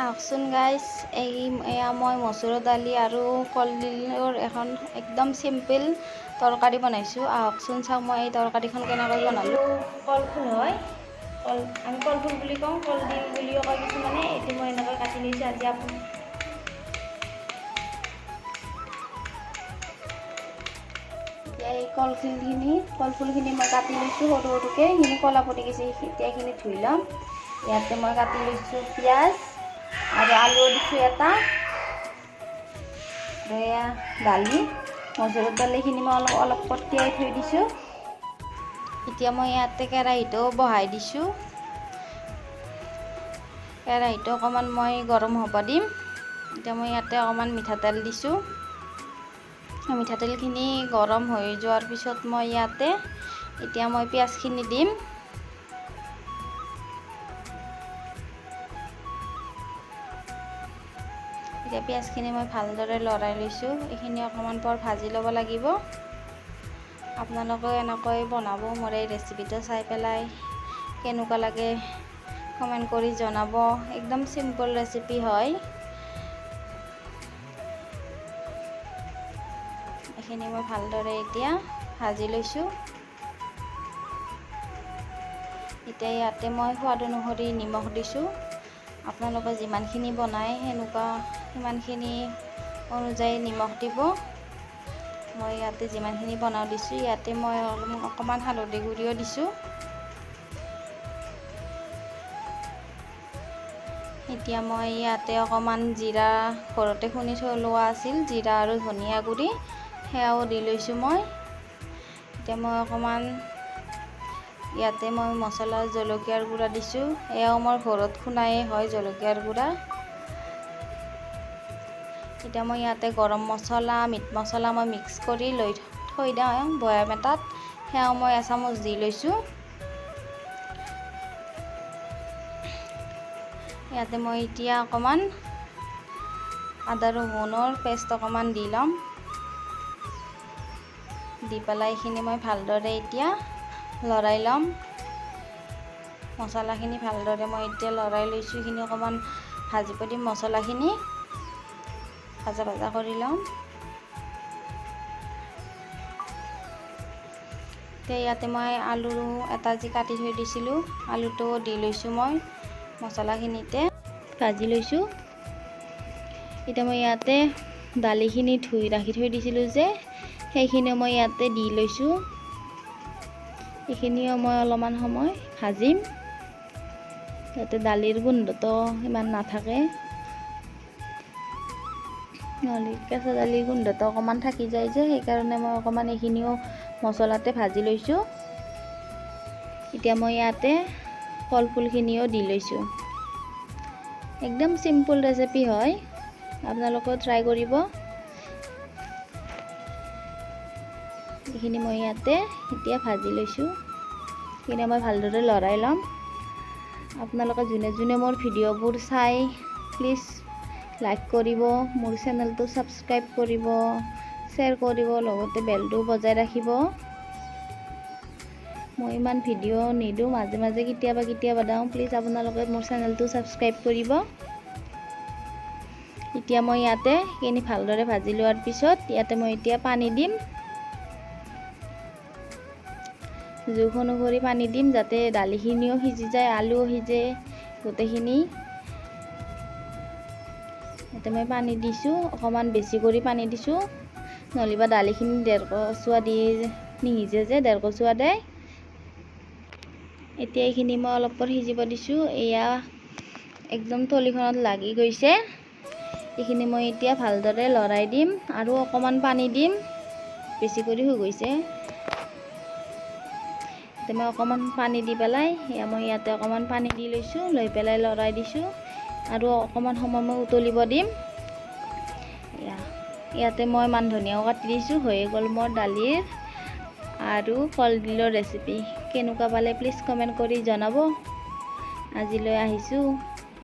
আহকচোন গাইজ, এয়া মই মচুৰ দালি আৰু কলডিলৰ এখন একদম চিম্পল তৰকাৰী বনাইছোঁ। আহকচোন চাওঁ মই এই তৰকাৰীখন কেনেকৈ বনালোঁ। কলফুল হয়, আমি কলফুল বুলি কওঁ, কলডিল বুলিও কয় কিছুমানে। এইটো মই এনেকৈ কাটি লৈছোঁ। আজি এতিয়া এই কলফুলখিনি মই কাটি লৈছোঁ সৰু সৰুকৈ। সেইখিনি কলা পৰি গৈছে, এতিয়া এইখিনি ধুই ল'ম। ইয়াতে মই কাটি লৈছোঁ পিঁয়াজ আৰু আলু দিছোঁ এটা, আৰু এয়া দালি, মচুৰৰ দালিখিনি মই অলপ তিয়াই থৈ দিছোঁ। এতিয়া মই ইয়াতে কেৰাহীটো বহাই দিছোঁ। কেৰাহীটো অকণমান মই গৰম হ'ব দিম। এতিয়া মই ইয়াতে অকণমান মিঠাতেল দিছোঁ। মিঠাতেলখিনি গৰম হৈ যোৱাৰ পিছত মই ইয়াতে এতিয়া মই পিঁয়াজখিনি দিম। এতিয়া পিঁয়াজখিনি মই ভালদৰে লৰাই লৈছোঁ। এইখিনি অকণমান পৰ ভাজি ল'ব লাগিব। আপোনালোকেও এনেকৈ বনাব। মোৰ এই ৰেচিপিটো চাই পেলাই কেনেকুৱা লাগে কমেণ্ট কৰি জনাব। একদম চিম্পল ৰেচিপি হয়। এইখিনি মই ভালদৰে এতিয়া ভাজি লৈছোঁ। এতিয়া ইয়াতে মই সোৱাদ অনুসৰি নিমখ দিছোঁ। আপোনালোকে যিমানখিনি বনায় সিমানখিনি অনুযায়ী নিমখ দিব। মই ইয়াতে যিমানখিনি বনাওঁ দিছোঁ, ইয়াতে মই অকণমান হালধি গুড়িও দিছোঁ। এতিয়া মই ইয়াতে অকণমান জিৰা ঘৰতে খুন্দি থৈ লোৱা আছিল, জিৰা আৰু ধনিয়া গুড়ি সেয়াও দি লৈছোঁ মই। এতিয়া মই অকণমান ইয়াতে মই মছলা জলকীয়াৰ গুড়া দিছোঁ। এয়াও মোৰ ঘৰত খুন্দাই হয় জলকীয়াৰ গুড়া। এতিয়া মই ইয়াতে গৰম মছলা, মিট মছলা মই মিক্স কৰি লৈ থৈ দিওঁ বৈয়াম এটাত, সেয়াও মই এচামুচ দি লৈছোঁ। ইয়াতে মই এতিয়া অকণমান আদা ৰহুনৰ পেষ্ট অকণমান দি ল'ম। দি পেলাই এইখিনি মই ভালদৰে এতিয়া লৰাই ল'ম। মছলাখিনি ভালদৰে মই এতিয়া লৰাই লৈছোঁ। এইখিনি অকণমান ভাজিব দিম, মছলাখিনি ভাজা কৰি ল'ম। এতিয়া ইয়াতে মই আলু এটা যি কাটি থৈ দিছিলোঁ, আলুটো দি লৈছোঁ। মই মছলাখিনিতে ভাজি লৈছোঁ। এতিয়া মই ইয়াতে দালিখিনি ধুই ৰাখি থৈ দিছিলোঁ যে, সেইখিনিও মই ইয়াতে দি লৈছোঁ। এইখিনিও মই অলপমান সময় ভাজিম, যাতে দালিৰ গোন্ধটো ইমান নাথাকে। নহ'লে কেঁচা দালিৰ গোন্ধটো অকণমান থাকি যায় যে, সেইকাৰণে মই অকণমান এইখিনিও মছলাতে ভাজি লৈছোঁ। এতিয়া মই ইয়াতে কলফুলখিনিও দি লৈছোঁ। একদম চিম্পল ৰেচিপি হয়, আপোনালোকেও ট্ৰাই কৰিব। এইখিনি মই ইয়াতে এতিয়া ভাজি লৈছোঁ। এইখিনি মই ভালদৰে লৰাই ল'ম। আপোনালোকে যোনে যোনে মোৰ ভিডিঅ'বোৰ চাই প্লিজ লাইক কৰিব, মোৰ চেনেলটো ছাবস্ক্ৰাইব কৰিব, শ্বেয়াৰ কৰিব, লগতে বেলটো বজাই ৰাখিব। মই ইমান ভিডিঅ' নিদিওঁ, মাজে মাজে কেতিয়াবা দিওঁ। প্লিজ আপোনালোকে মোৰ চেনেলটো ছাবস্ক্ৰাইব কৰিব। এতিয়া মই ইয়াতে এইখিনি ভালদৰে ভাজি লোৱাৰ পিছত ইয়াতে মই এতিয়া পানী দিম। জোখ অনুসৰি পানী দিম, যাতে দালিখিনিও সিজি যায়, আলুও সিজে, গোটেইখিনি। ইয়াতে মই পানী দিছোঁ, অকণমান বেছি কৰি পানী দিছোঁ, নহ'লেবা দালিখিনি ডেৰকচুৱা দি নিসিজে যে, ডেৰকচুৱা দিয়ে। এতিয়া এইখিনি মই অলপ পৰ সিজিব দিছোঁ। এয়া একদম তলিখনত লাগি গৈছে। এইখিনি মই এতিয়া ভালদৰে লৰাই দিম আৰু অকণমান পানী দিম, বেছি কৰি হৈ গৈছে। এতিয়া মই অকণমান পানী দি পেলাই মই ইয়াতে অকণমান পানী দি লৈছোঁ, লৈ পেলাই লৰাই দিছোঁ আৰু অকণমান সময় মই উতলিব দিম। ইয়াতে মই মান ধনিয়াও কাটি দিছোঁ। হৈয়ে গ'ল মোৰ দালিৰ আৰু কলডিলৰ ৰেচিপি। কেনেকুৱা পালে প্লিজ কমেণ্ট কৰি জনাব। আজিলৈ আহিছোঁ।